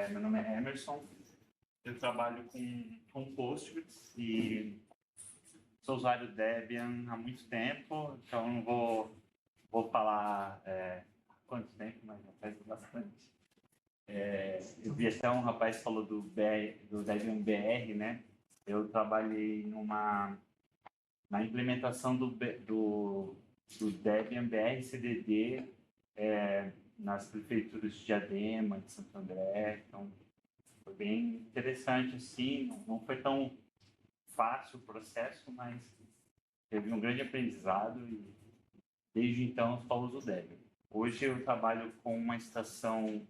Meu nome é Emerson, eu trabalho com Postgres e sou usuário Debian há muito tempo, então não vou falar quanto tempo, mas já faz bastante. Eu vi até um rapaz falou do Debian BR, né? Eu trabalhei na implementação do Debian BR CDD nas prefeituras de Diadema, de Santo André, então foi bem interessante, assim, não foi tão fácil o processo, mas teve um grande aprendizado e desde então só uso o Debian. Hoje eu trabalho com uma estação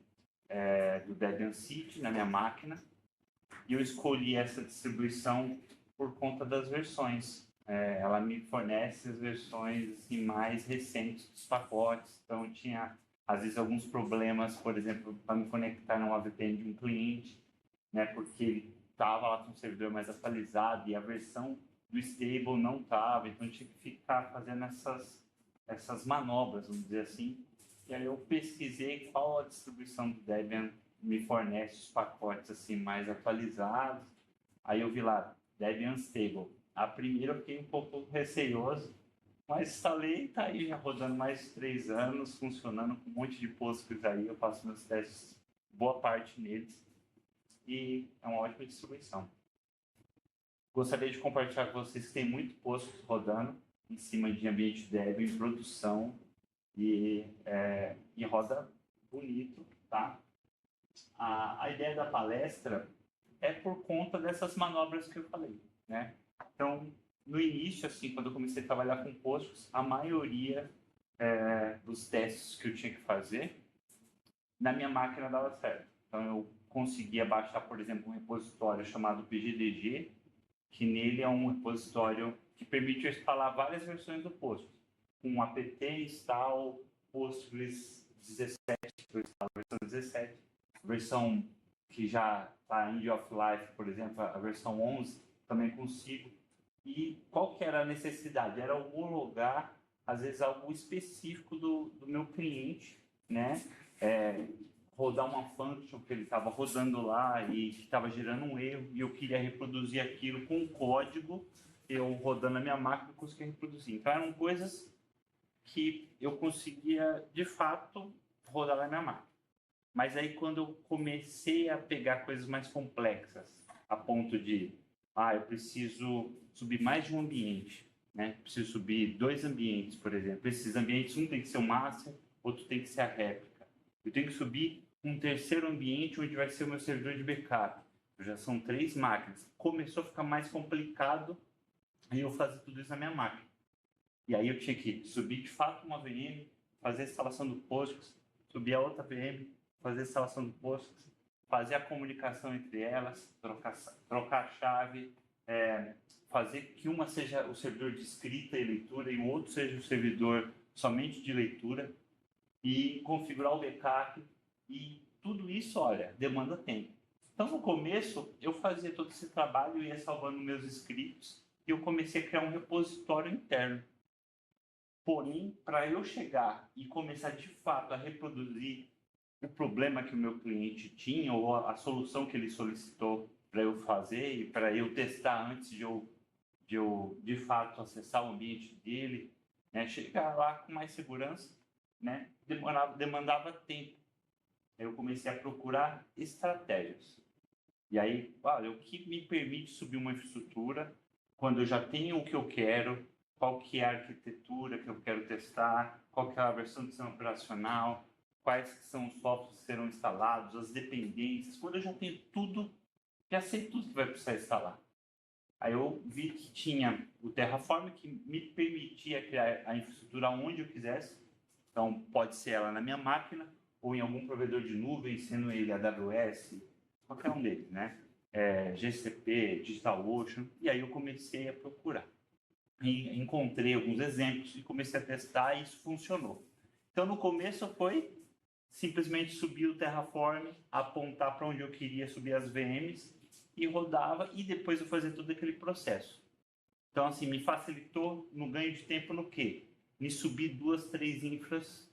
do Debian City na minha máquina e eu escolhi essa distribuição por conta das versões. Ela me fornece as versões assim, mais recentes dos pacotes, então tinha às vezes alguns problemas, por exemplo, para me conectar numa VPN de um cliente, né, porque ele estava lá com um servidor mais atualizado e a versão do stable não estava, então tinha que ficar fazendo essas manobras, vamos dizer assim. E aí eu pesquisei qual a distribuição do Debian me fornece os pacotes assim mais atualizados. Aí eu vi lá, Debian Stable. A primeira eu fiquei um pouco receioso, mas instalei e está aí já rodando mais de 3 anos, funcionando com um monte de Postgres aí. Eu faço meus testes, boa parte neles, e é uma ótima distribuição. Gostaria de compartilhar com vocês que tem muito Postgres rodando em cima de ambiente Debian em produção e roda bonito, tá? A ideia da palestra é por conta dessas manobras que eu falei, né? Então, no início, assim, quando eu comecei a trabalhar com Postgres, a maioria dos testes que eu tinha que fazer, na minha máquina dava certo. Então, eu conseguia baixar, por exemplo, um repositório chamado PGDG, que nele é um repositório que permite eu instalar várias versões do Postgres, com apt install Postgres 17, eu instalo a versão 17, versão que já está end of life, por exemplo, a versão 11, também consigo. E qual que era a necessidade? Era homologar, às vezes, algo específico do meu cliente, né? Rodar uma function que ele estava rodando lá e que estava gerando um erro, e eu queria reproduzir aquilo com código, eu rodando na minha máquina, conseguia reproduzir. Então, eram coisas que eu conseguia, de fato, rodar na minha máquina. Mas aí, quando eu comecei a pegar coisas mais complexas, a ponto de, eu preciso subir mais de um ambiente, né? Preciso subir 2 ambientes, por exemplo. Esses ambientes, um tem que ser o master, outro tem que ser a réplica. Eu tenho que subir um terceiro ambiente, onde vai ser o meu servidor de backup. Já são 3 máquinas. Começou a ficar mais complicado e eu fazer tudo isso na minha máquina. E aí eu tinha que subir, de fato, uma VM, fazer a instalação do Postgres, subir a outra VM, fazer a instalação do Postgres, fazer a comunicação entre elas, trocar a chave, fazer que uma seja o servidor de escrita e leitura e o outro seja o servidor somente de leitura, e configurar o backup. E tudo isso, olha, demanda tempo. Então, no começo, eu fazia todo esse trabalho, ia salvando meus scripts, e eu comecei a criar um repositório interno. Porém, para eu chegar e começar de fato a reproduzir o problema que o meu cliente tinha ou a solução que ele solicitou para eu fazer e para eu testar antes de eu de fato acessar o ambiente dele, né, chegar lá com mais segurança, né, demandava tempo. Eu comecei a procurar estratégias. E aí, olha, o que me permite subir uma infraestrutura quando eu já tenho o que eu quero, qual que é a arquitetura que eu quero testar, qual que é a versão do sistema operacional, quais são os softwares que serão instalados, as dependências. Quando eu já tenho tudo, já sei tudo que vai precisar instalar. Aí eu vi que tinha o Terraform, que me permitia criar a infraestrutura onde eu quisesse. Então, pode ser ela na minha máquina ou em algum provedor de nuvem, sendo ele AWS, qualquer um deles, né? GCP, DigitalOcean. E aí eu comecei a procurar. E encontrei alguns exemplos e comecei a testar e isso funcionou. Então, no começo foi simplesmente subir o Terraform, apontar para onde eu queria subir as VMs e rodava, e depois eu fazia todo aquele processo. Então, assim, me facilitou no ganho de tempo no quê? Em subir 2, 3 infras,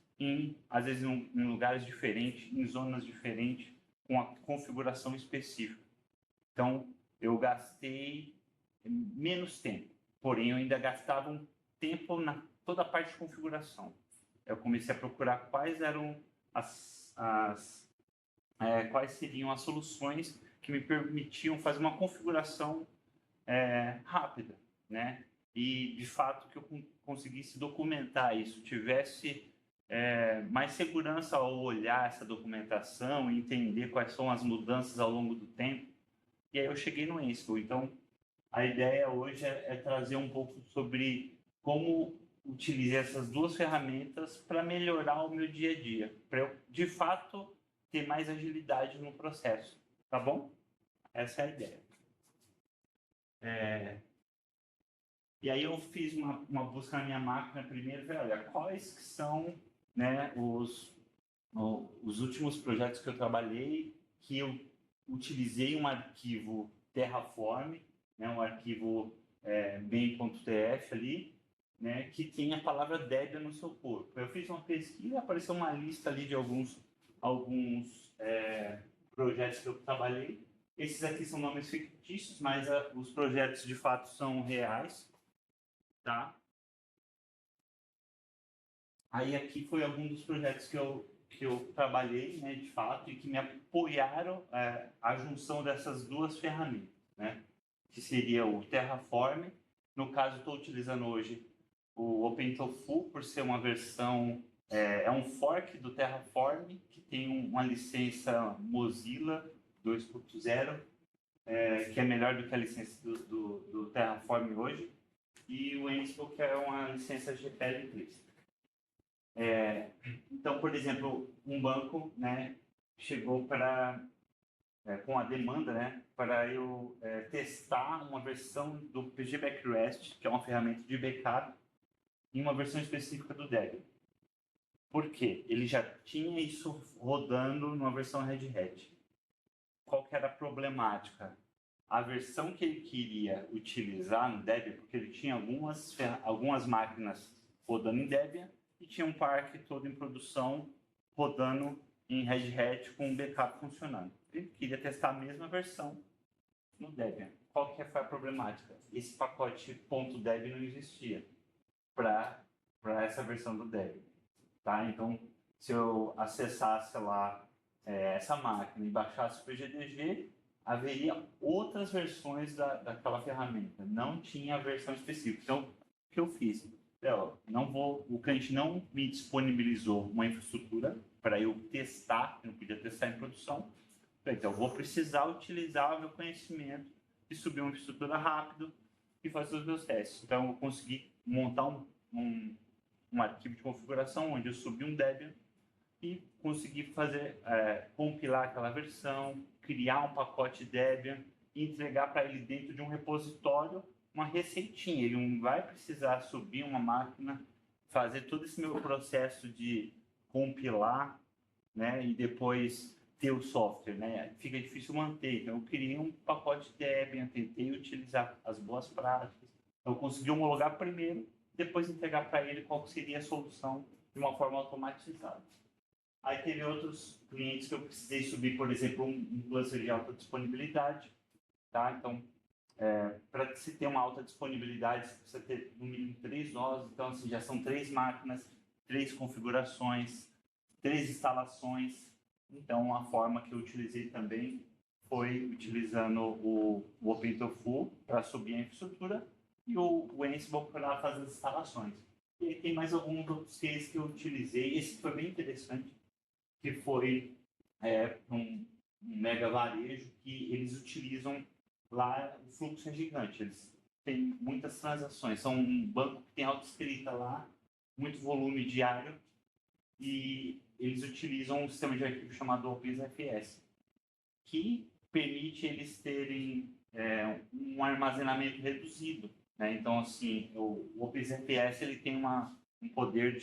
às vezes em lugares diferentes, em zonas diferentes, com a configuração específica. Então, eu gastei menos tempo, porém eu ainda gastava um tempo na toda a parte de configuração. Eu comecei a procurar quais eram quais seriam as soluções que me permitiam fazer uma configuração rápida, né? E de fato que eu conseguisse documentar isso, tivesse mais segurança ao olhar essa documentação e entender quais são as mudanças ao longo do tempo. E aí eu cheguei no Ansible. Então, a ideia hoje é trazer um pouco sobre como utilizar essas duas ferramentas para melhorar o meu dia a dia, para eu, de fato, ter mais agilidade no processo, tá bom? Essa é a ideia. E aí eu fiz uma busca na minha máquina primeiro e falei, olha, quais que são, né, os últimos projetos que eu trabalhei que eu utilizei um arquivo Terraform, né, um arquivo main.tf ali, né, que tem a palavra Debian no seu corpo. Eu fiz uma pesquisa, apareceu uma lista ali de alguns projetos que eu trabalhei. Esses aqui são nomes fictícios, mas os projetos de fato são reais, tá? Aí aqui foi algum dos projetos que eu trabalhei, né, de fato, e que me apoiaram a junção dessas duas ferramentas, né? Que seria o Terraform. No caso, estou utilizando hoje o OpenTofu, por ser uma versão, um fork do Terraform, que tem uma licença Mozilla 2.0, que é melhor do que a licença do Terraform hoje, e o Ansible, que é uma licença GPL 3. Então, por exemplo, um banco, né, chegou com a demanda, né, para eu testar uma versão do PG Backrest, que é uma ferramenta de backup, em uma versão específica do Debian. Por quê? Ele já tinha isso rodando numa versão Red Hat. Qual que era a problemática? A versão que ele queria utilizar no Debian, porque ele tinha algumas máquinas rodando em Debian e tinha um parque todo em produção rodando em Red Hat com um backup funcionando. Ele queria testar a mesma versão no Debian. Qual que foi a problemática? Esse pacote .deb não existia para essa versão do Debian. Tá? Então, se eu acessasse lá essa máquina e baixasse o PGDG, haveria outras versões daquela ferramenta. Não tinha a versão específica. Então, o que eu fiz? O cliente não me disponibilizou uma infraestrutura para eu testar, eu não podia testar em produção. Então, eu vou precisar utilizar o meu conhecimento de subir uma infraestrutura rápido e fazer os meus testes. Então, eu consegui montar um arquivo de configuração onde eu subi um Debian e consegui fazer, compilar aquela versão, criar um pacote Debian e entregar para ele dentro de um repositório uma receitinha. Ele não vai precisar subir uma máquina, fazer todo esse meu processo de compilar, né, e depois ter o software, né? Fica difícil manter. Então, eu criei um pacote Debian, tentei utilizar as boas práticas. Eu consegui homologar primeiro, depois entregar para ele qual seria a solução de uma forma automatizada. Aí teve outros clientes que eu precisei subir, por exemplo, um cluster de alta disponibilidade, tá? Então, para se ter uma alta disponibilidade, você precisa ter no mínimo 3 nós. Então, assim, já são 3 máquinas, 3 configurações, 3 instalações. Então, a forma que eu utilizei também foi utilizando o OpenTofu para subir a infraestrutura e o Ansible para fazer as instalações. E aí tem mais alguns outros cases que eu utilizei. Esse foi bem interessante, que foi um mega varejo que eles utilizam lá, o fluxo é gigante, eles têm muitas transações, são um banco que tem autoescrita lá, muito volume diário, e eles utilizam um sistema de arquivo chamado OpenZFS, que permite eles terem um armazenamento reduzido, né? Então, assim, o OpenZFS ele tem um poder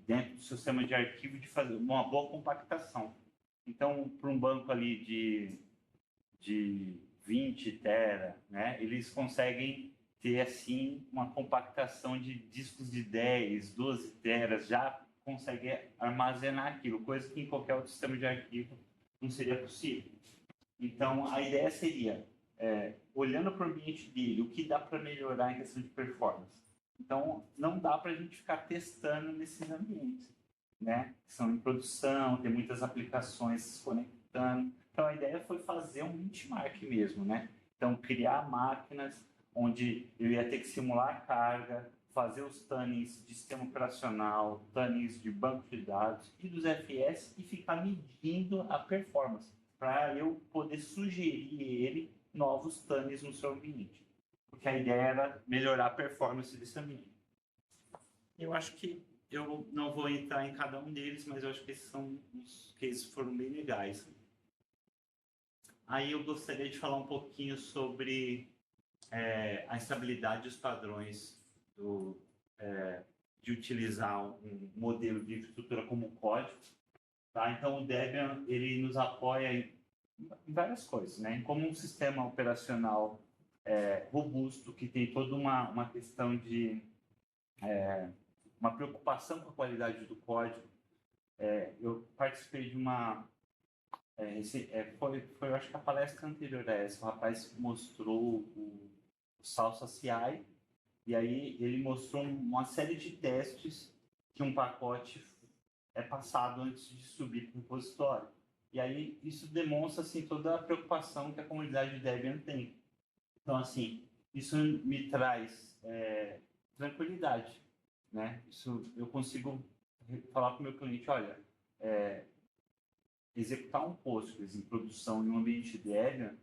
dentro do sistema de arquivo, de fazer uma boa compactação. Então, para um banco ali de 20 tera, né, eles conseguem ter, assim, uma compactação de discos de 10, 12 teras, já consegue armazenar aquilo, coisa que em qualquer outro sistema de arquivo não seria possível. Então, a ideia seria, olhando para o ambiente dele, o que dá para melhorar em questão de performance. Então, não dá para a gente ficar testando nesses ambientes, né? São em produção, tem muitas aplicações se conectando. Então, a ideia foi fazer um benchmark mesmo, né? Então, criar máquinas onde eu ia ter que simular a carga, fazer os tunnings de sistema operacional, tunnings de banco de dados e dos FS e ficar medindo a performance para eu poder sugerir ele novos tunnings no seu ambiente. Porque a ideia era melhorar a performance desse ambiente. Eu acho que eu não vou entrar em cada um deles, mas eu acho que esses são os cases que foram bem legais. Aí eu gostaria de falar um pouquinho sobre a estabilidade dos padrões de utilizar um modelo de infraestrutura como código. Tá? Então, o Debian ele nos apoia em várias coisas, né? Como um sistema operacional robusto, que tem toda uma questão de uma preocupação com a qualidade do código. Eu participei de uma... eu acho que a palestra anterior a essa, o rapaz mostrou o Salsa CI, e aí ele mostrou uma série de testes que um pacote é passado antes de subir para o repositório. E aí isso demonstra assim, toda a preocupação que a comunidade de Debian tem. Então, assim, isso me traz tranquilidade, né? Isso eu consigo falar para o meu cliente, olha, executar um Postgres em produção em um ambiente Debian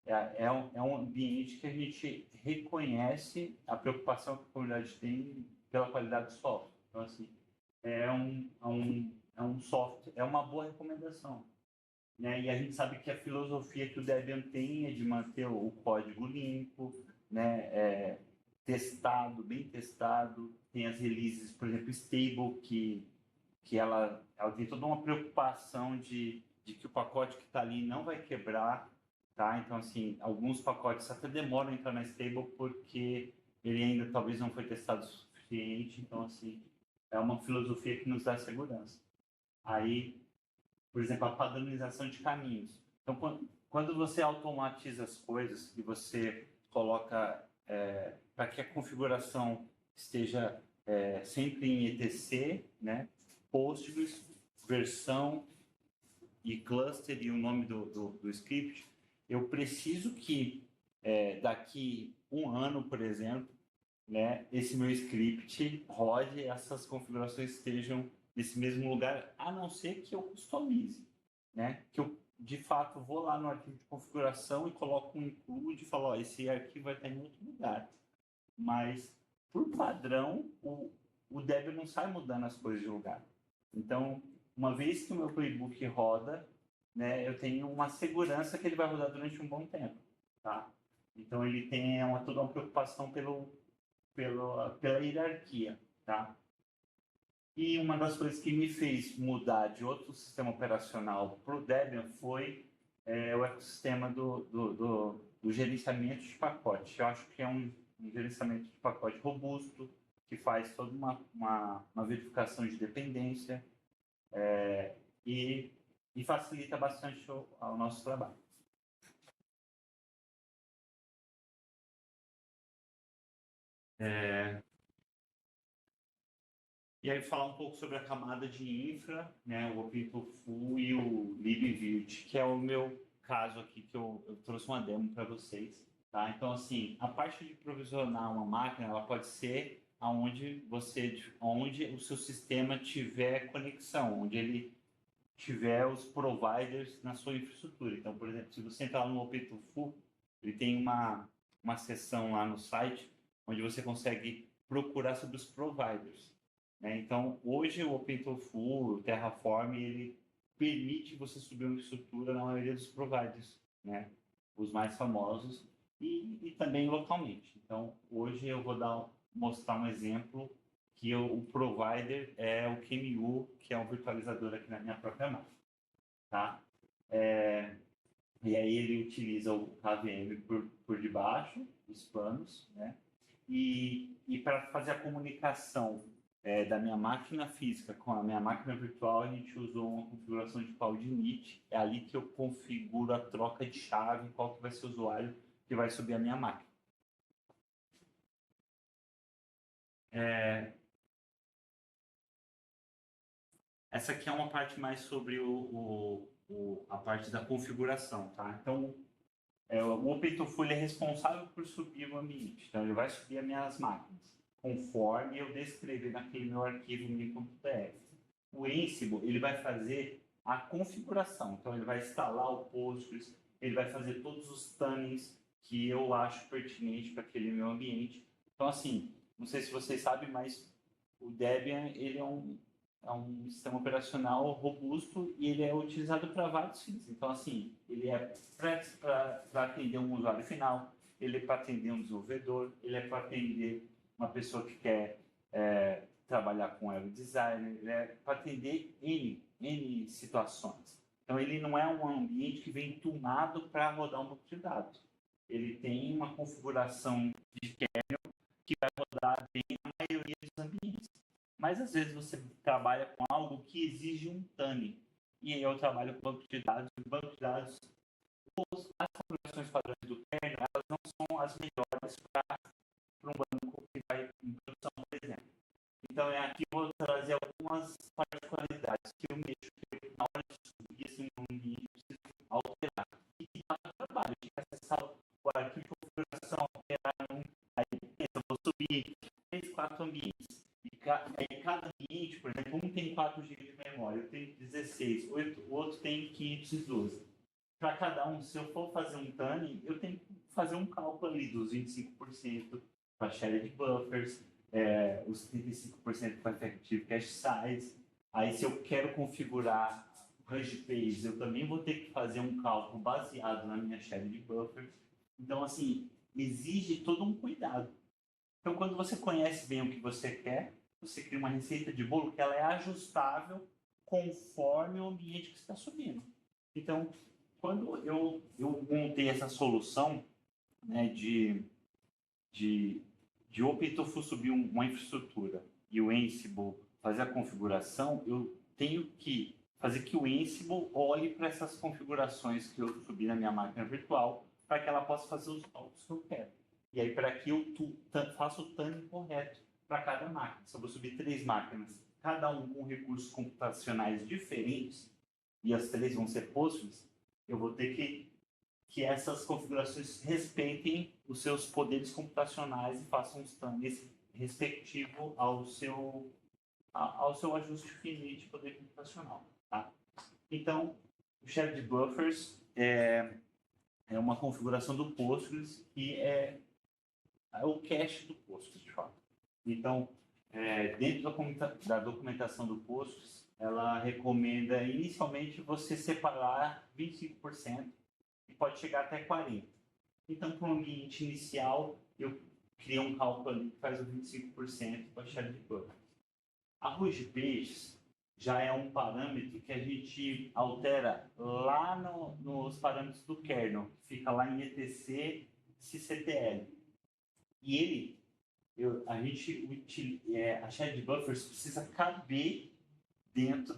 é um ambiente que a gente reconhece a preocupação que a comunidade tem pela qualidade do software. Então, assim, é um software, é uma boa recomendação. Né? E a gente sabe que a filosofia que o Debian tem é de manter o código limpo, né? Testado, bem testado. Tem as releases, por exemplo, stable, que ela tem toda uma preocupação de que o pacote que está ali não vai quebrar. Tá? Então, assim, alguns pacotes até demoram a entrar na stable porque ele ainda talvez não foi testado o suficiente. Então, assim, é uma filosofia que nos dá segurança. Aí, por exemplo, a padronização de caminhos. Então, quando você automatiza as coisas e você coloca para que a configuração esteja sempre em etc, né? Postgres, versão e cluster e o nome do script, eu preciso que daqui um ano, por exemplo, né, esse meu script rode, essas configurações estejam nesse mesmo lugar, a não ser que eu customize, né? Que eu, de fato, vou lá no arquivo de configuração e coloco um include e falo, ó, esse arquivo vai estar em outro lugar. Mas, por padrão, o Debian não sai mudando as coisas de lugar. Então, uma vez que o meu playbook roda, né, eu tenho uma segurança que ele vai rodar durante um bom tempo, tá? Então, ele tem toda uma preocupação pela hierarquia, tá? E uma das coisas que me fez mudar de outro sistema operacional para o Debian foi o ecossistema do gerenciamento de pacote. Eu acho que é um gerenciamento de pacote robusto, que faz toda uma verificação de dependência e facilita bastante o nosso trabalho. E aí falar um pouco sobre a camada de infra, né, o OpenTofu e o libvirt, que é o meu caso aqui, que eu trouxe uma demo para vocês. Tá? Então, assim, a parte de provisionar uma máquina, ela pode ser onde o seu sistema tiver conexão, onde ele tiver os providers na sua infraestrutura. Então, por exemplo, se você entrar no OpenTofu, ele tem uma seção lá no site onde você consegue procurar sobre os providers. Né? Então, hoje o OpenTofu, o Terraform, ele permite você subir uma infraestrutura na maioria dos providers, né? Os mais famosos e também localmente. Então, hoje eu vou mostrar um exemplo que o provider é o QEMU, que é um virtualizador aqui na minha própria máquina. Tá? E aí ele utiliza o KVM por debaixo dos panos, né? E para fazer a comunicação da minha máquina física com a minha máquina virtual, a gente usou uma configuração de cloud init. É ali que eu configuro a troca de chave, qual que vai ser o usuário que vai subir a minha máquina. Essa aqui é uma parte mais sobre a parte da configuração, tá? Então, o OpenTofu é responsável por subir o ambiente. Então, ele vai subir as minhas máquinas, conforme eu descrever naquele meu arquivo min.pf. O Ansible, ele vai fazer a configuração. Então, ele vai instalar o Postgres, ele vai fazer todos os tunnings que eu acho pertinente para aquele meu ambiente. Então, assim, não sei se vocês sabem, mas o Debian, ele é um sistema operacional robusto e ele é utilizado para vários fins. Então, assim, ele é para atender um usuário final, ele é para atender um desenvolvedor, ele é para atender uma pessoa que quer trabalhar com web designer, ele é para atender N situações. Então, ele não é um ambiente que vem tunado para rodar um banco de dados. Ele tem uma configuração de kernel que vai rodar bem na maioria dos ambientes. Mas às vezes você trabalha com algo que exige um tuning. E aí eu trabalho com banco de dados. E o banco de dados, as configurações padrões do kernel, elas não são as melhores para um banco que vai em produção, por exemplo. Então, aqui eu vou trazer algumas particularidades que eu mexo na hora de subir esse ambiente, preciso alterar. E que dá trabalho de acessar o arquivo de configuração, alterar aí eu vou subir 3, 4 ambientes. E cada ambiente, por exemplo, um tem 4 GB de memória, eu tenho 16, o outro tem 512. Para cada um, se eu for fazer um tuning, eu tenho que fazer um cálculo ali dos 25% para shared buffers, os 35% para effective cache size. Aí, se eu quero configurar o hash base, eu também vou ter que fazer um cálculo baseado na minha shared buffer. Então, assim, exige todo um cuidado. Então, quando você conhece bem o que você quer, você cria uma receita de bolo que ela é ajustável conforme o ambiente que você está subindo. Então, quando eu montei essa solução, né, de OpenTofu subir uma infraestrutura e o Ansible fazer a configuração, eu tenho que fazer que o Ansible olhe para essas configurações que eu subi na minha máquina virtual para que ela possa fazer os cálculos que eu quero. E aí, para que eu faça o tuning correto para cada máquina. Se eu vou subir 3 máquinas, cada um com recursos computacionais diferentes, e as 3 vão ser Postgres, eu vou ter que essas configurações respeitem os seus poderes computacionais e façam os tunings respectivo ao seu ajuste finito de poder computacional. Tá? Então, o shared buffers é uma configuração do Postgres que é o cache do Postgres, de fato. Então, dentro da documentação do Postgres, ela recomenda inicialmente você separar 25% e pode chegar até 40%. Então, para o ambiente inicial, eu crio um cálculo ali que faz o 25% para shared buffer. Arroz de peixes já é um parâmetro que a gente altera lá nos parâmetros do kernel, que fica lá em etc cctl. E a shared buffers precisa caber dentro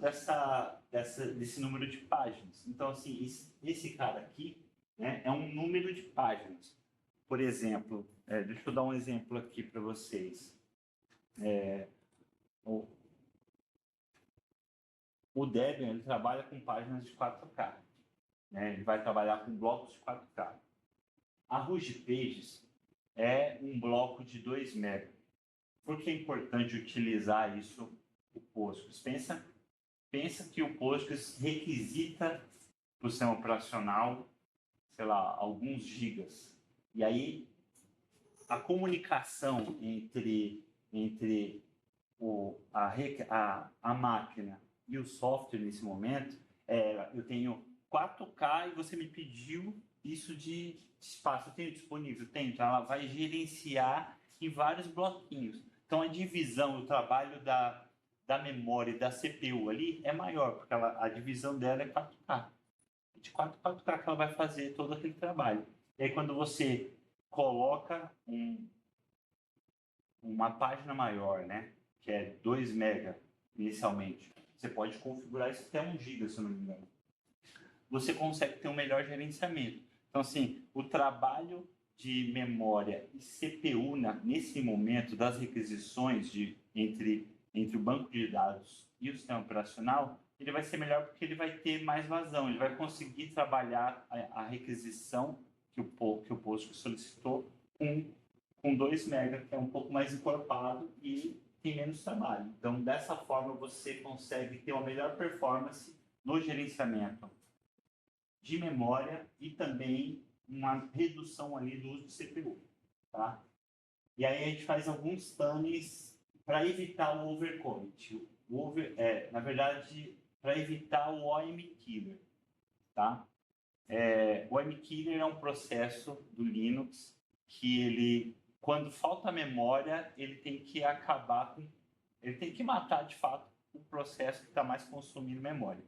desse número de páginas. Então, assim, esse cara aqui, né, é um número de páginas. Por exemplo, deixa eu dar um exemplo aqui para vocês. O Debian, ele trabalha com páginas de 4K. Né? Ele vai trabalhar com blocos de 4K. A Ruby Pages é um bloco de 2 MB. Por que é importante utilizar isso, o Postgres? Pensa que o Postgres requisita para o sistema operacional, sei lá, alguns gigas. E aí, a comunicação entre a máquina e o software nesse momento, eu tenho 4K e você me pediu isso de espaço. Eu tenho disponível? Tenho. Então, ela vai gerenciar em vários bloquinhos. Então, a divisão, o trabalho da memória e da CPU ali é maior, porque a divisão dela é 4K. De 4K que ela vai fazer todo aquele trabalho. E aí, quando você coloca uma página maior, né, que é 2 MB inicialmente, você pode configurar isso até 1 GB, se eu não me engano. Você consegue ter um melhor gerenciamento. Então, assim, o trabalho de memória e CPU, nesse momento das requisições entre o banco de dados e o sistema operacional, ele vai ser melhor porque ele vai ter mais vazão, ele vai conseguir trabalhar a requisição que o Postgres solicitou com 2 MB, que é um pouco mais encorpado e tem menos trabalho. Então, dessa forma, você consegue ter uma melhor performance no gerenciamento de memória e também uma redução ali do uso de CPU, tá? E aí a gente faz alguns tunnels para evitar o overcommit. Na verdade, para evitar o OM killer, tá? O OM killer é um processo do Linux que ele, quando falta memória, ele tem que ele tem que matar de fato o processo que está mais consumindo memória.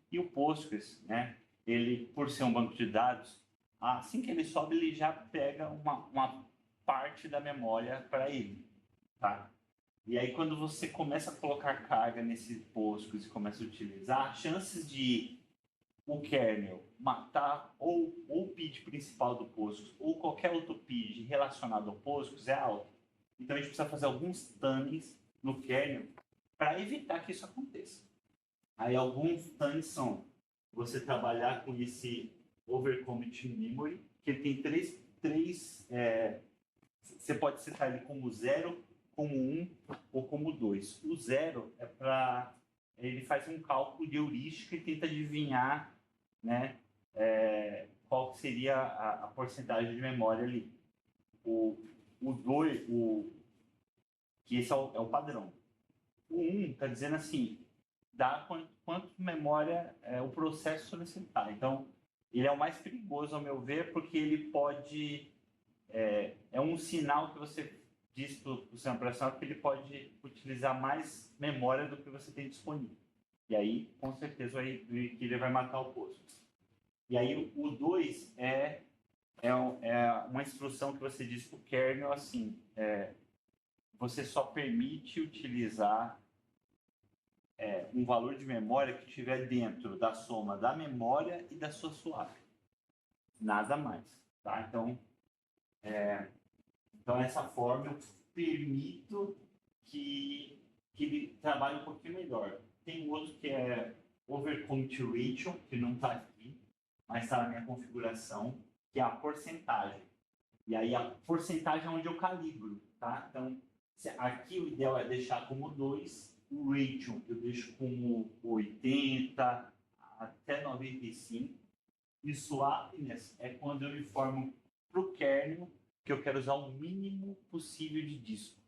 E o Postgres, né? Ele, por ser um banco de dados, assim que ele sobe, ele já pega uma parte da memória para ele, tá? E aí, quando você começa a colocar carga nesse Postgres e começa a utilizar, as chances de o kernel matar ou o PID principal do Postgres ou qualquer outro PID relacionado ao Postgres é alta. Então, a gente precisa fazer alguns tunnels no kernel para evitar que isso aconteça. Aí, alguns tunnels são você trabalhar com esse overcommit memory, que ele tem três você pode setar ele como 0, como 1 ou como 2. O 0 é para ele faz um cálculo de heurística e tenta adivinhar, né, qual seria a porcentagem de memória ali. O 2, que esse é o padrão. O 1 está dizendo assim, dá quanto memória o processo solicitar. Então, ele é o mais perigoso, ao meu ver, porque ele pode... É um sinal que você diz para o sistema operacional que ele pode utilizar mais memória do que você tem disponível. E aí, com certeza, ele vai matar o posto. E aí, o 2 é uma instrução que você diz para o kernel assim, você só permite utilizar um valor de memória que estiver dentro da soma da memória e da sua swap. Nada mais. Tá? Então, dessa forma, eu permito que ele trabalhe um pouquinho melhor. Tem outro que é Overcommit Ratio, que não está aqui, mas está na minha configuração, que é a porcentagem. E aí, a porcentagem é onde eu calibro. Tá? Então, aqui o ideal é deixar como 2, o ratio eu deixo como 80 até 95. E swapness é quando eu informo para o kernel que eu quero usar o mínimo possível de disco.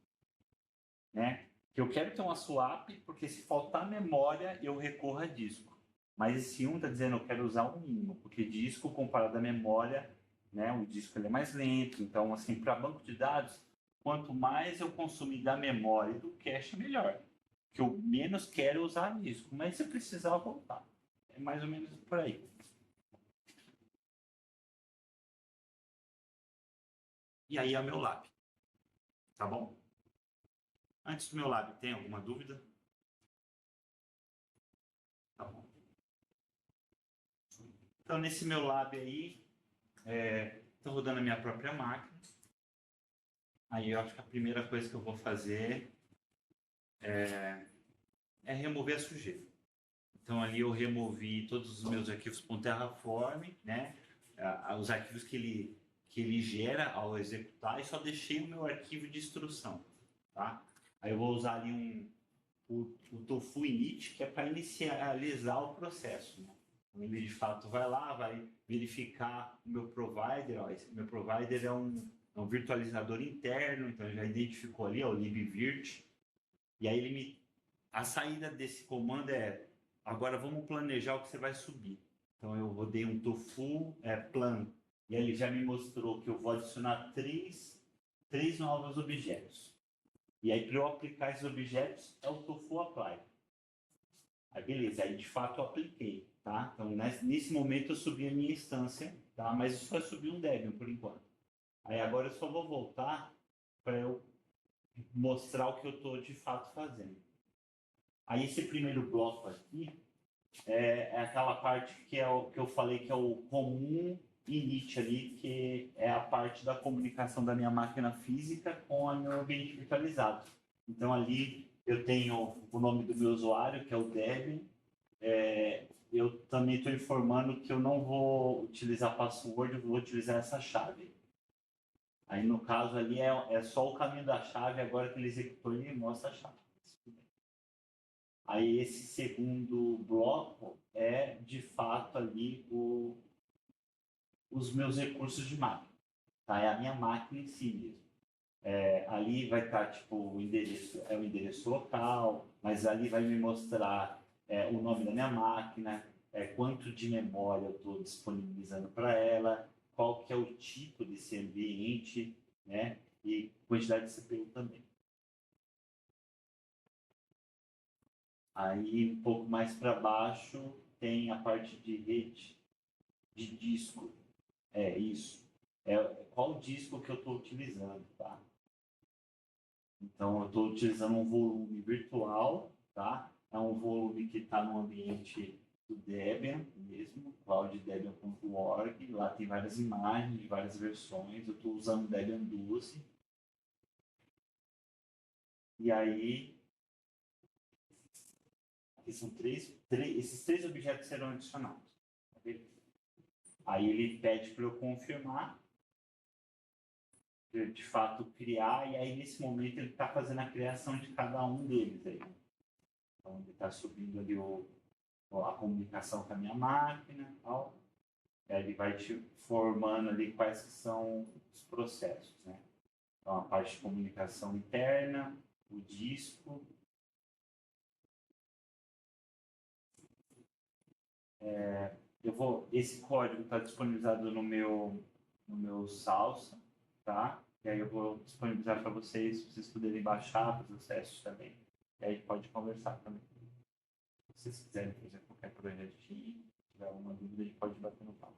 Né? Que eu quero ter uma swap, porque se faltar memória, eu recorro a disco. Mas esse 1 está dizendo que eu quero usar o mínimo, porque disco comparado à memória, né, o disco ele é mais lento. Então, assim, para banco de dados, quanto mais eu consumir da memória e do cache, melhor. Que eu menos quero usar disco, mas se eu precisar, eu voltar. É mais ou menos por aí. E aí é o meu lab. Tá bom? Antes do meu lab, tem alguma dúvida? Tá bom. Então, nesse meu lab aí, estou rodando a minha própria máquina. Aí eu acho que a primeira coisa que eu vou fazer é remover a sujeira. Então, ali eu removi todos os meus arquivos com Terraform, né? Os arquivos que ele gera ao executar, e só deixei o meu arquivo de instrução. Tá? Aí eu vou usar ali o tofu init, que é para inicializar o processo. Né? Então, ele de fato vai lá, vai verificar o meu provider. Ó, esse meu provider é um virtualizador interno, então ele já identificou ali, ó, o libvirt. E aí a saída desse comando agora vamos planejar o que você vai subir. Então eu rodei um tofu plan, e ele já me mostrou que eu vou adicionar três novos objetos. E aí, para eu aplicar esses objetos, é o tofu apply. Aí, beleza, aí de fato eu apliquei, tá? Então, nesse momento eu subi a minha instância, tá? Mas eu só subi um Debian por enquanto. Aí agora eu só vou voltar para eu mostrar o que eu estou de fato fazendo. Aí esse primeiro bloco aqui é aquela parte que é o que eu falei que é o comum init ali, que é a parte da comunicação da minha máquina física com o meu ambiente virtualizado. Então ali eu tenho o nome do meu usuário, que é o Debian. Eu também estou informando que eu não vou utilizar password, eu vou utilizar essa chave. Aí no caso ali é só o caminho da chave, agora que ele executou, ele mostra a chave. Aí esse segundo bloco é de fato ali os meus recursos de máquina, tá? É a minha máquina em si mesmo. Ali vai estar tipo o endereço local, mas ali vai me mostrar o nome da minha máquina, quanto de memória eu estou disponibilizando para ela, qual que é o tipo desse ambiente, né? E quantidade de CPU também. Aí um pouco mais para baixo tem a parte de rede, de disco. É isso. Qual disco que eu estou utilizando, tá? Então, eu estou utilizando um volume virtual, tá? É um volume que está no ambiente do Debian mesmo, clouddebian.org. Lá tem várias imagens de várias versões. Eu estou usando o Debian 12. E aí, aqui são esses três objetos serão adicionados. Tá vendo? Aí ele pede para eu confirmar, de fato criar, e aí nesse momento ele está fazendo a criação de cada um deles aí. Então ele está subindo ali a comunicação com a minha máquina e tal. Ele vai te formando ali quais que são os processos, né? Então a parte de comunicação interna, o disco. Esse código está disponibilizado no meu Salsa, tá? E aí eu vou disponibilizar para vocês poderem baixar, fazer os testes também. E aí pode conversar também. Se vocês quiserem fazer qualquer projetinho, se tiver alguma dúvida, a gente pode bater no papo.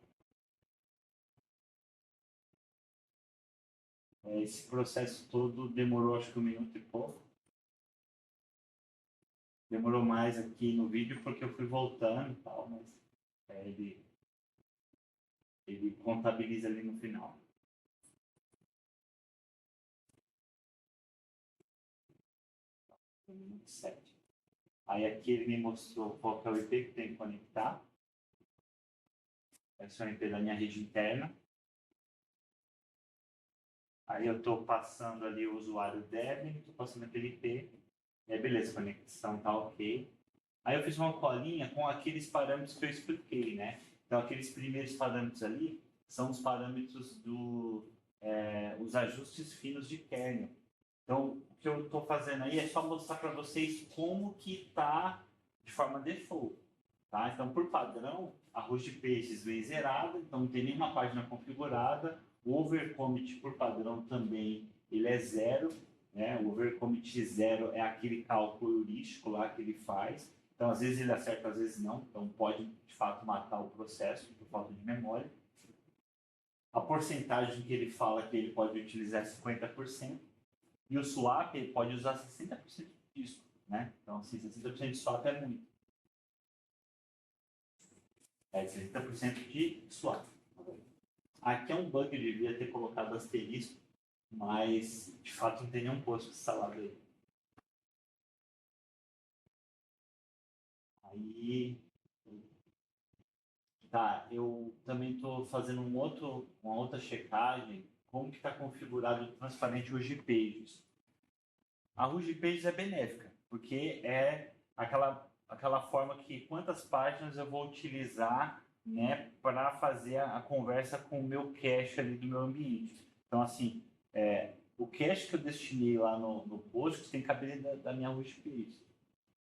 Esse processo todo demorou acho que 1 minuto e pouco. Demorou mais aqui no vídeo porque eu fui voltando e tal, mas ele contabiliza ali no final. 1 minuto e 7. Aí aqui ele me mostrou qual que é o IP que tem que conectar. Esse é o IP da minha rede interna. Aí eu estou passando ali o usuário Debian, estou passando aquele IP. Beleza, a conexão está ok. Aí eu fiz uma colinha com aqueles parâmetros que eu expliquei, né? Então, aqueles primeiros parâmetros ali são os parâmetros os ajustes finos de kernel. Então, o que eu estou fazendo aí é só mostrar para vocês como que está de forma default. Tá? Então, por padrão, arroz de peixes vem zerada, então não tem nenhuma página configurada. O overcommit, por padrão, também ele é zero. Né? O overcommit zero é aquele cálculo heurístico lá que ele faz. Então, às vezes ele acerta, às vezes não. Então, pode, de fato, matar o processo por falta de memória. A porcentagem que ele fala que ele pode utilizar é 50%. E o swap ele pode usar 60% disso. Né? Então, assim, 60% de swap é muito. 60% de swap. Aqui é um bug, eu devia ter colocado asterisco, mas de fato não tem nenhum post instalado aí. Aí, tá, eu também estou fazendo uma outra checagem, como que está configurado o transparente Ruby Pages. A Ruby Pages é benéfica, porque é aquela forma que quantas páginas eu vou utilizar, né, para fazer a conversa com o meu cache ali do meu ambiente. Então, assim, o cache que eu destinei lá no Postgres tem que caber da minha Ruby Pages.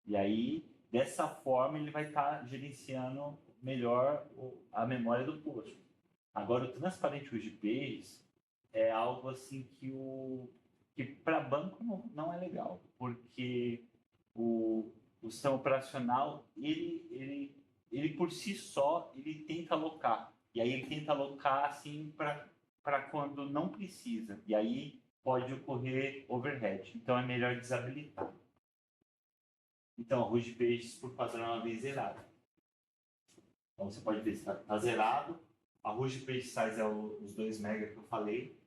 E aí, dessa forma, ele vai estar gerenciando melhor a memória do Postgres. Agora, o transparente Ruby Pages é algo assim que para banco não é legal, porque o sistema operacional, ele por si só, ele tenta alocar. E aí ele tenta alocar assim para quando não precisa. E aí pode ocorrer overhead. Então, é melhor desabilitar. Então, a Rush Pages, por padrão, ela vem zerada. Então, você pode ver se está zerado. A Rush Page Size é os 2 MB que eu falei.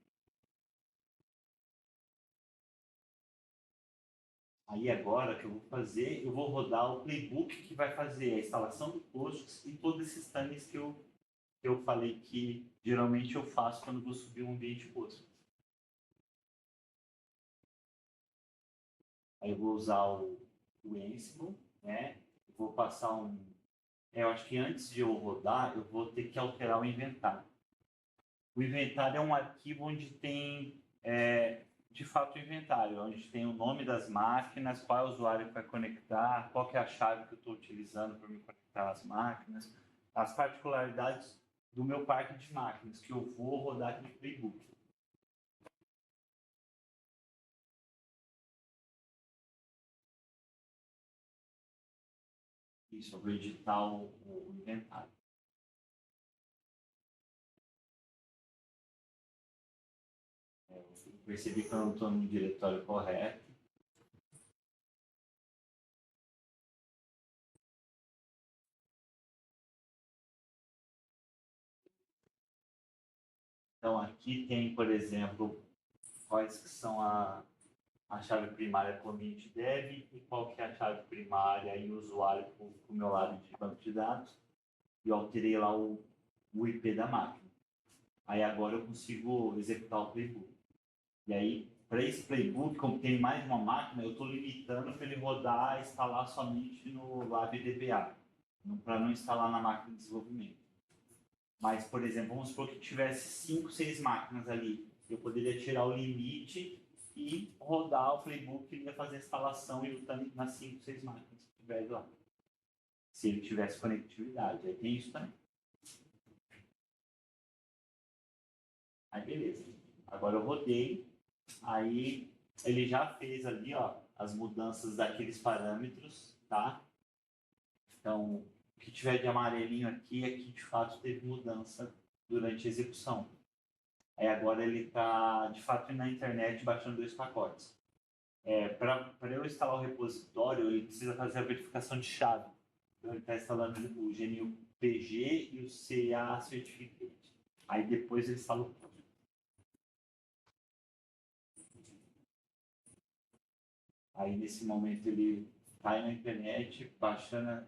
Aí agora o que eu vou fazer, eu vou rodar o playbook que vai fazer a instalação do Postgres e todos esses tags que eu falei que geralmente eu faço quando vou subir um ambiente Postgres. Aí eu vou usar o Ansible, né? Eu vou passar eu acho que antes de eu rodar, eu vou ter que alterar o inventário. O inventário é um arquivo onde tem de fato o inventário, onde tem o nome das máquinas, qual é o usuário que vai conectar, qual que é a chave que eu estou utilizando para me conectar às máquinas, as particularidades do meu parque de máquinas, que eu vou rodar aqui no playbook. Isso, eu vou editar o inventário. Eu percebi que eu não estou no diretório correto. Então, aqui tem, por exemplo, quais que são a chave primária commit dev e qual que é a chave primária e o usuário para o meu lado de banco de dados. E eu alterei lá o IP da máquina. Aí agora eu consigo executar o playbook. E aí, para esse playbook, como tem mais uma máquina, eu estou limitando para ele rodar e instalar somente no LabDBA, para não instalar na máquina de desenvolvimento. Mas, por exemplo, vamos supor que tivesse 5, 6 máquinas ali. Eu poderia tirar o limite e rodar o playbook e ia fazer a instalação e lutando nas 5, 6 máquinas que tivesse lá. Se ele tivesse conectividade. Aí tem isso também. Aí beleza. Agora eu rodei. Aí ele já fez ali, ó, as mudanças daqueles parâmetros, tá? Então, o que tiver de amarelinho aqui é que de fato teve mudança durante a execução. Aí agora ele está, de fato, na internet baixando 2 pacotes. Para eu instalar o repositório, ele precisa fazer a verificação de chave. Então, ele está instalando o GNU PG e o CA Certificate. Aí depois ele instala o código. Aí, nesse momento, ele está na internet baixando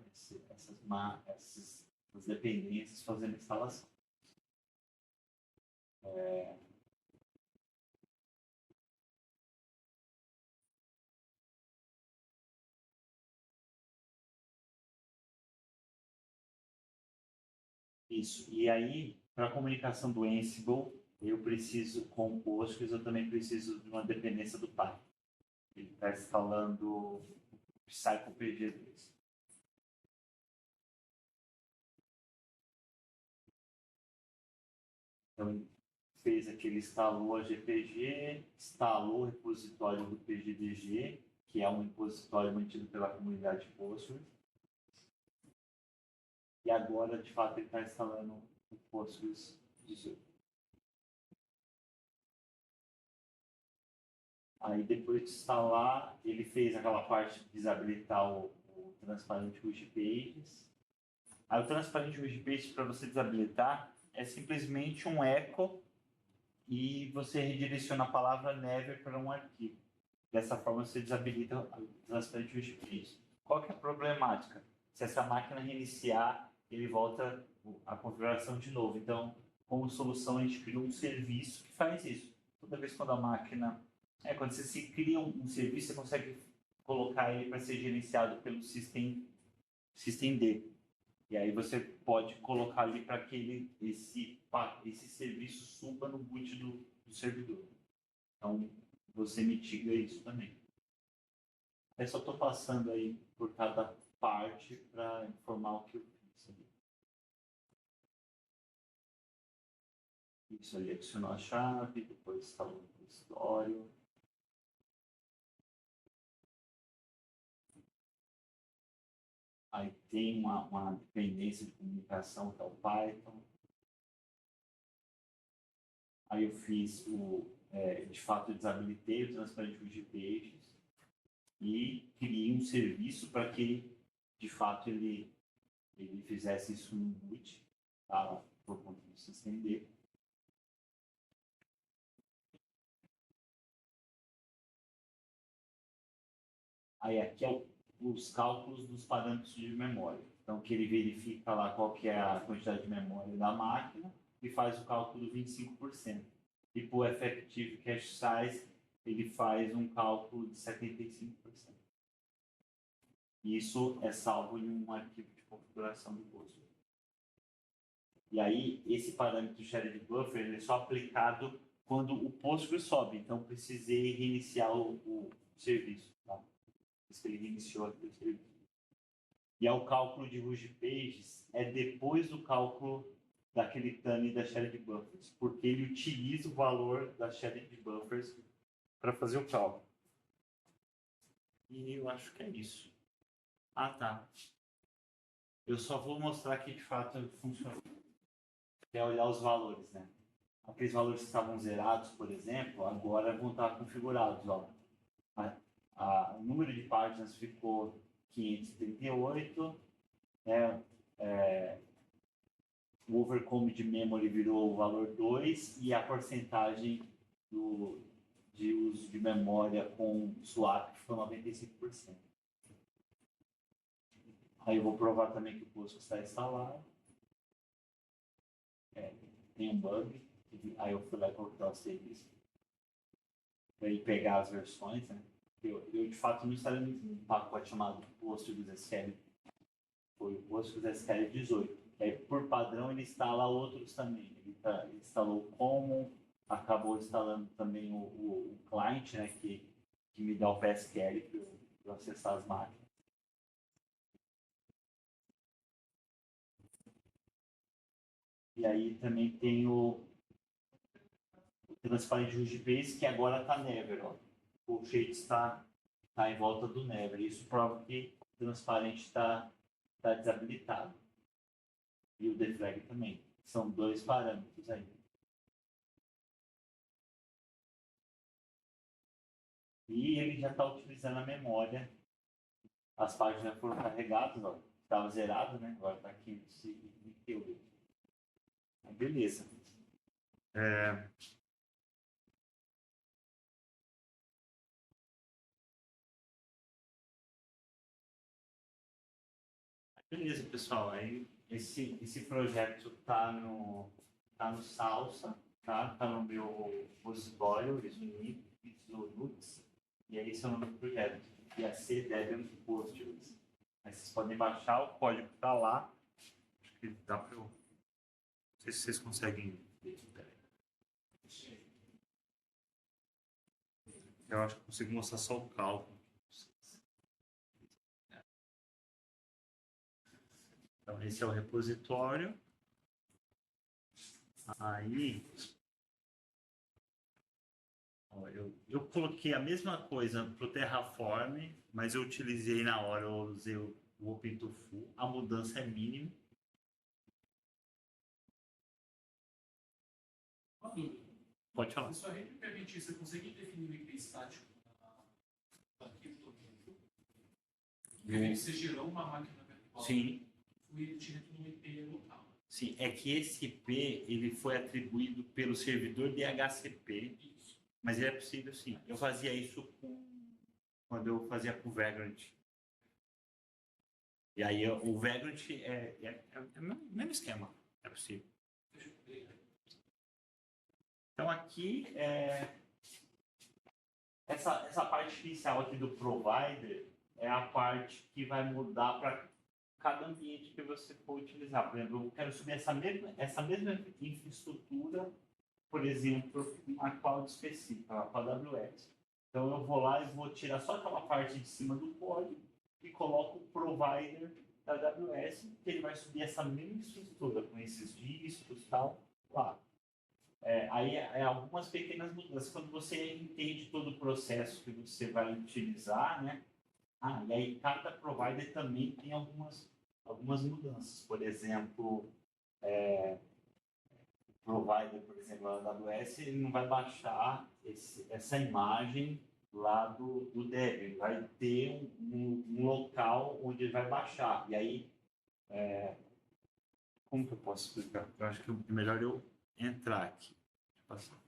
essas dependências, fazendo a instalação. Isso. E aí, para a comunicação do Ansible, eu preciso, com o Postgres, eu também preciso de uma dependência do pai. Ele está instalando o PsychoPG2. Então, ele fez aqui, ele instalou a GPG, instalou o repositório do PGDG, que é um repositório mantido pela comunidade Postgres. E agora, de fato, ele está instalando o Postgres 18. Aí, depois de instalar, ele fez aquela parte de desabilitar o Transparent Wiki Pages. Aí, o Transparent Wiki Pages, para você desabilitar, é simplesmente um echo e você redireciona a palavra never para um arquivo. Dessa forma, você desabilita o Transparent Wiki Pages. Qual que é a problemática? Se essa máquina reiniciar, ele volta a configuração de novo. Então, como solução, a gente criou um serviço que faz isso. Toda vez quando a máquina... quando você se cria um serviço, você consegue colocar ele para ser gerenciado pelo systemd. E aí você pode colocar ali para que esse serviço suba no boot do servidor. Então, você mitiga isso também. Eu só estou passando aí por cada parte para informar o que eu fiz. Isso ali, adicionou a chave, depois instalou o repositório. Aí tem uma dependência de comunicação, que é o Python. Aí eu fiz de fato, eu desabilitei o Transparent Ruby Pages e criei um serviço para que, de fato, ele fizesse isso no boot, tá? Por conta do sistema dele. Aí aqui é os cálculos dos parâmetros de memória. Então, que ele verifica lá qual que é a quantidade de memória da máquina e faz o cálculo do 25%. E para o Effective Cache Size, ele faz um cálculo de 75%. Isso é salvo em um arquivo de configuração do Postgres. E aí, esse parâmetro shared buffer ele é só aplicado quando o Postgres sobe. Então, precisei reiniciar o serviço. Tá? Por isso que ele reiniciou aquele serviço. E aí, o cálculo de Ruby Pages é depois do cálculo daquele TANI da shared buffers, porque ele utiliza o valor da shared buffers para fazer o cálculo. E eu acho que é isso. Ah, tá. Eu só vou mostrar que de fato funciona. É olhar os valores, né? Aqueles valores que estavam zerados, por exemplo, agora vão estar configurados. Ó. O número de páginas ficou 538, o overcome de memory virou o valor 2 e a porcentagem de uso de memória com swap ficou 95%. Aí eu vou provar também que o Postgres está instalado. Tem um bug, aí eu fui lá e coloquei o serviço para ele pegar as versões, né? Eu de fato não instalei um pacote chamado Postgres SQL, foi o Postgres SQL 18. Aí por padrão ele instala outros também. Ele instalou o Common, acabou instalando também o client, né? Que me dá o PSQL para acessar as máquinas. E aí também tem o Transparent Ruby Pages, que agora está Never. Ó. O shade está em volta do Never. Isso prova que o Transparent está desabilitado. E o deflag também. São dois parâmetros aí. E ele já está utilizando a memória. As páginas foram carregadas, ó. Estava zerado, né? Agora está aqui em teoria. Beleza. Beleza, pessoal. Aí esse projeto está no Salsa, tá? Tá no meu repositório, Isolux, e aí esse é o nome do projeto. Ia ser Debian Postgres. Aí vocês podem baixar, o código está lá. Acho que dá para eu... Não sei se vocês conseguem ver. Eu acho que consigo mostrar só o cálculo. Então, esse é o repositório. Aí, ó, eu coloquei a mesma coisa para o Terraform, mas eu utilizei na hora, eu usei o OpenTofu. A mudança é mínima. Pode falar. Se sua rede permitir, você consegue definir o IP estático do arquivo todo? Porque você gerou uma máquina virtual. Sim. Foi direto no IP local. Sim, é que esse IP ele foi atribuído pelo servidor DHCP, Isso. mas ele é possível sim. Eu fazia isso quando eu fazia com o Vagrant. E aí o Vagrant é o mesmo esquema, é possível. Deixa eu ver. Então aqui essa parte inicial aqui do provider é a parte que vai mudar para cada ambiente que você for utilizar. Por exemplo, eu quero subir essa mesma infraestrutura, por exemplo, uma cloud específica, com a AWS. Então eu vou lá e vou tirar só aquela parte de cima do código e coloco o provider da AWS, que ele vai subir essa mesma estrutura com esses discos e tal lá. Aí algumas pequenas mudanças. Quando você entende todo o processo que você vai utilizar, né? E aí cada provider também tem algumas mudanças. Por exemplo, provider, por exemplo, a AWS, ele não vai baixar essa imagem lá do dev, ele vai ter um local onde ele vai baixar. E aí, como que eu posso explicar? Eu acho que é melhor eu entrar aqui. Deixa eu passar.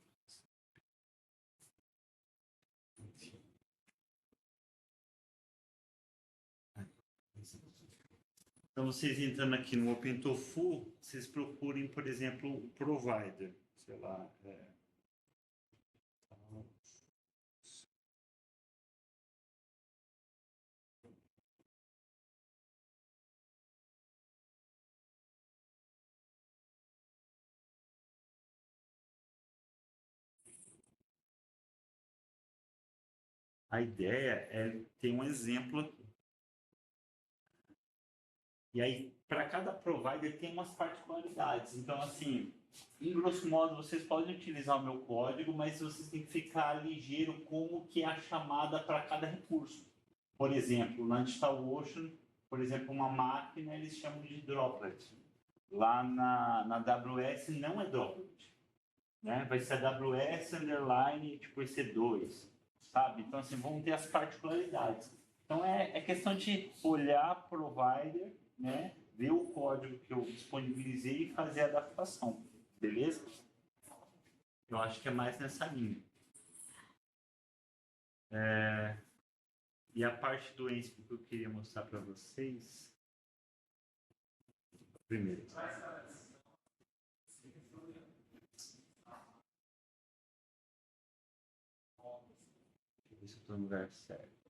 Então, vocês entrando aqui no OpenTofu, vocês procurem, por exemplo, o provider, sei lá. A ideia é ter um exemplo aqui. E aí, para cada provider tem umas particularidades. Então, assim, em grosso modo, vocês podem utilizar o meu código, mas vocês têm que ficar ligeiro como que é a chamada para cada recurso. Por exemplo, na DigitalOcean, por exemplo, uma máquina eles chamam de droplet. Lá na AWS não é droplet, né? Vai ser AWS underline tipo EC2, sabe? Então, assim, vão ter as particularidades. Então, é questão de olhar provider, né? Ver o código que eu disponibilizei e fazer a adaptação, beleza? Eu acho que é mais nessa linha. E a parte do Ansible que eu queria mostrar para vocês. Primeiro. Deixa eu ver se eu estou no lugar certo.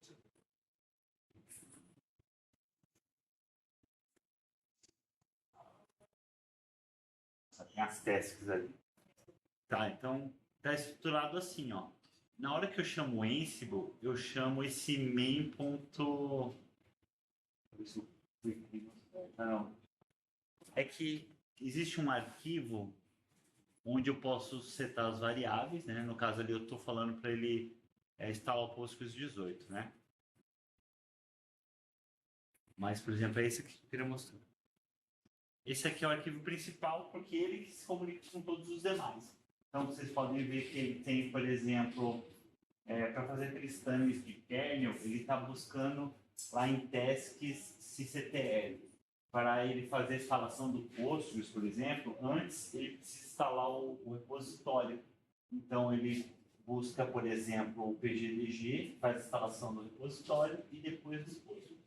Tem as tasks ali. Tá, então tá estruturado assim, ó. Na hora que eu chamo o Ansible, eu chamo esse main ponto. Não. É que existe um arquivo onde eu posso setar as variáveis, né? No caso ali eu estou falando para ele instalar o Postgres 18, né? Mas, por exemplo, é esse aqui que eu queria mostrar. Esse aqui é o arquivo principal porque ele se comunica com todos os demais. Então, vocês podem ver que ele tem, por exemplo, para fazer aqueles tags de kernel, ele está buscando lá em tasks cctl. Para ele fazer a instalação do Postgres, por exemplo, antes ele precisa instalar o repositório. Então, ele busca, por exemplo, o pgdg, faz a instalação do repositório e depois do Postgres.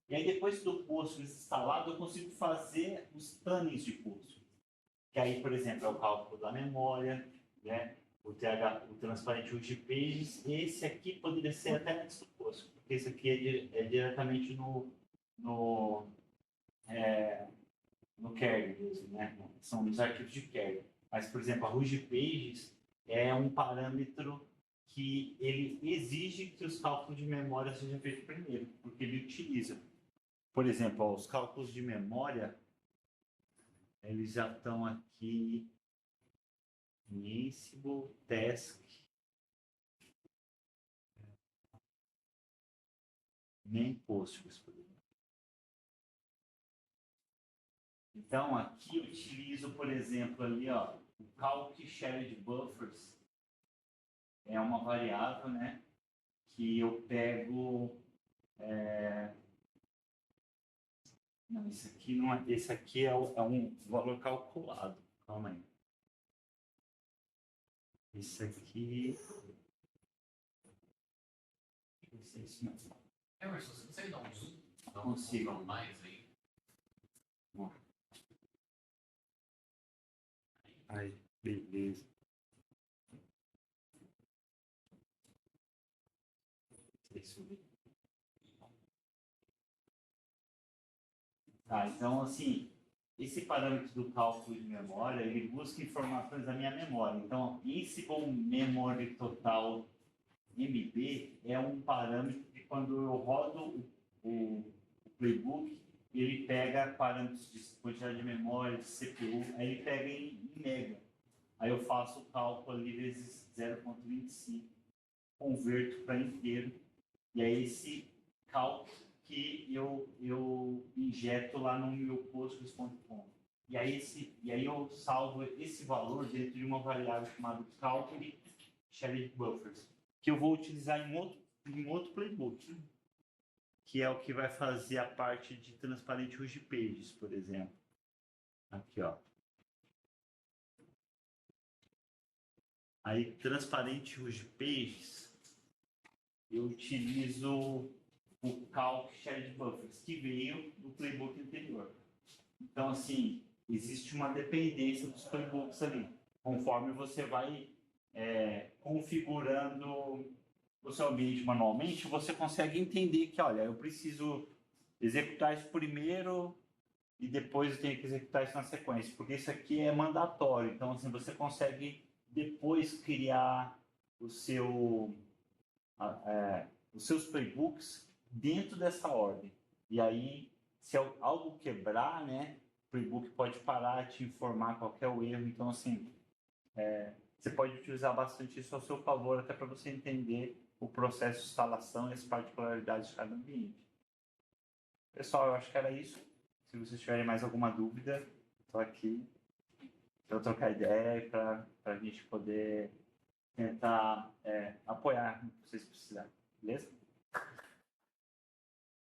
E aí, depois do Postgres instalado, eu consigo fazer os tunnings de Postgres. Que aí, por exemplo, é o cálculo da memória, né? O transparente root pages. Esse aqui poderia ser até antes do Postgres, porque esse aqui é diretamente no kernel mesmo, né? São os arquivos de kernel. Mas, por exemplo, a root pages é um parâmetro que ele exige que os cálculos de memória sejam feitos primeiro, porque ele utiliza. Por exemplo, ó, os cálculos de memória, eles já estão aqui em Ansible, Task, nem Postgres, por exemplo. Então, aqui eu utilizo, por exemplo, ali, ó, o calc shared buffers é uma variável, né, que eu pego. Não, esse aqui não é. Esse aqui é um valor calculado. Calma aí. Esse aqui. Deixa eu ver se é isso mesmo. Emerson, você consegue dar um zoom? Dar um Consigo. zoom mais aí? Bom. Aí, beleza. Isso. Tá, então, assim, esse parâmetro do cálculo de memória, ele busca informações da minha memória. Então, esse bom memory total MB é um parâmetro que, quando eu rodo o playbook, ele pega parâmetros de quantidade de memória, de CPU, aí ele pega em mega. Aí eu faço o cálculo ali vezes 0,25, converto para inteiro, e aí esse cálculo que eu injeto lá no meu postgres.com. e aí eu salvo esse valor dentro de uma variável chamada Calculate Shared Buffers, que eu vou utilizar em outro playbook, que é o que vai fazer a parte de transparente Ruby Pages, por exemplo. Aqui, ó. Aí, transparente Ruby Pages, eu utilizo o Calc Shared Buffers, que veio do playbook anterior. Então, assim, existe uma dependência dos playbooks ali. Conforme você vai configurando o seu ambiente manualmente, você consegue entender que, olha, eu preciso executar isso primeiro e depois eu tenho que executar isso na sequência, porque isso aqui é mandatório. Então, assim, você consegue depois criar os seus playbooks dentro dessa ordem. E aí, se algo quebrar, né, o playbook pode parar, te informar qual é o erro. Então, assim, você pode utilizar bastante isso ao seu favor, até para você entender o processo de instalação e as particularidades de cada ambiente. Pessoal, eu acho que era isso. Se vocês tiverem mais alguma dúvida, estou aqui para trocar ideia e para a gente poder tentar apoiar o que vocês precisarem. Beleza?